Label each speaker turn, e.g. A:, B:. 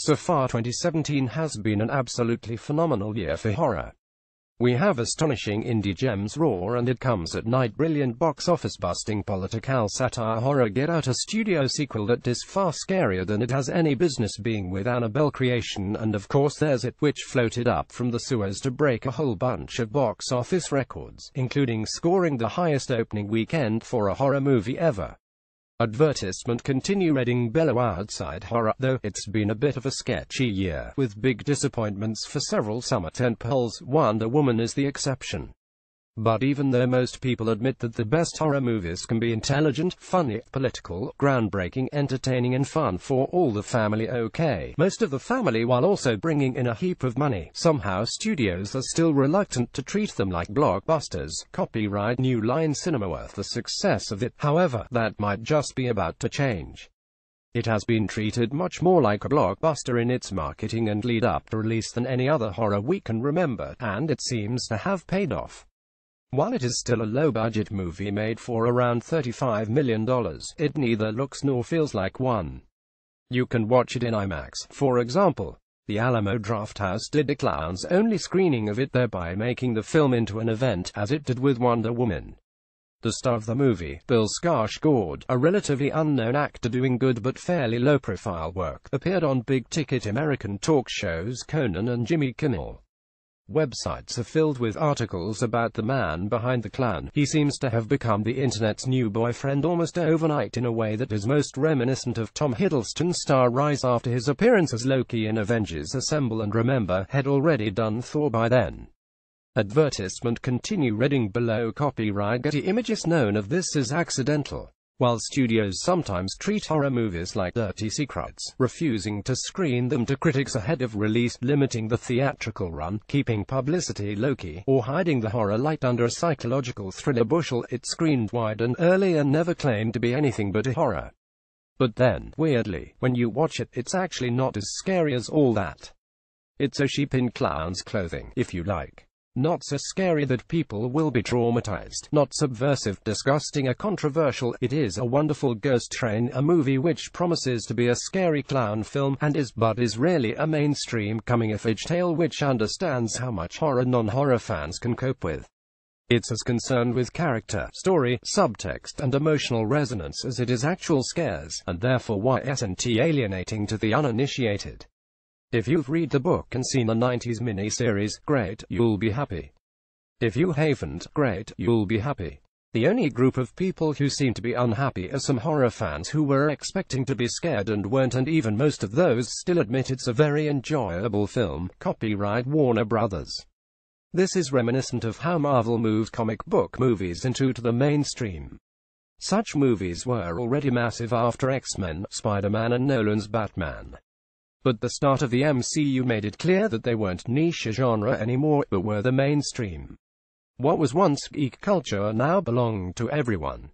A: So far 2017 has been an absolutely phenomenal year for horror. We have astonishing indie gems raw and it comes at night, brilliant box office busting political satire horror, Get Out, a studio sequel that is far scarier than it has any business being with Annabelle creation, and of course there's It, which floated up from the sewers to break a whole bunch of box office records, including scoring the highest opening weekend for a horror movie ever. Advertisement continue Reading Bellow outside horror, though it's been a bit of a sketchy year, with big disappointments for several summer tentpoles, Wonder Woman is the exception. But even though most people admit that the best horror movies can be intelligent, funny, political, groundbreaking, entertaining and fun for all the family, okay, most of the family, while also bringing in a heap of money, somehow studios are still reluctant to treat them like blockbusters. Copyright New Line Cinema worth the success of it, however, that might just be about to change. It has been treated much more like a blockbuster in its marketing and lead up to release than any other horror we can remember, and it seems to have paid off. While it is still a low-budget movie made for around $35 million, it neither looks nor feels like one. You can watch it in IMAX, for example. The Alamo Drafthouse did a clowns-only screening of it, thereby making the film into an event, as it did with Wonder Woman. The star of the movie, Bill Skarsgård, a relatively unknown actor doing good but fairly low-profile work, appeared on big-ticket American talk shows Conan and Jimmy Kimmel. Websites are filled with articles about the man behind the clown. He seems to have become the internet's new boyfriend almost overnight in a way that is most reminiscent of Tom Hiddleston's star rise after his appearance as Loki in Avengers Assemble, and remember, had already done Thor by then. Advertisement continue Reading Below copyright Getty Images. None of this is accidental. While studios sometimes treat horror movies like dirty secrets, refusing to screen them to critics ahead of release, limiting the theatrical run, keeping publicity low-key, or hiding the horror light under a psychological thriller bushel, it screened wide and early and never claimed to be anything but a horror. But then, weirdly, when you watch it, it's actually not as scary as all that. It's a sheep in clown's clothing, if you like. Not so scary that people will be traumatized, not subversive, disgusting or controversial. It is a wonderful ghost train, a movie which promises to be a scary clown film, and is really a mainstream coming-of-age tale which understands how much horror non-horror fans can cope with. It's as concerned with character, story, subtext, and emotional resonance as it is actual scares, and therefore why isn't alienating to the uninitiated. If you've read the book and seen the 90s miniseries, great, you'll be happy. If you haven't, great, you'll be happy. The only group of people who seem to be unhappy are some horror fans who were expecting to be scared and weren't, and even most of those still admit it's a very enjoyable film. Copyright Warner Brothers. This is reminiscent of how Marvel moved comic book movies into the mainstream. Such movies were already massive after X-Men, Spider-Man and Nolan's Batman. But the start of the MCU made it clear that they weren't niche genre anymore, but were the mainstream. What was once geek culture now belonged to everyone.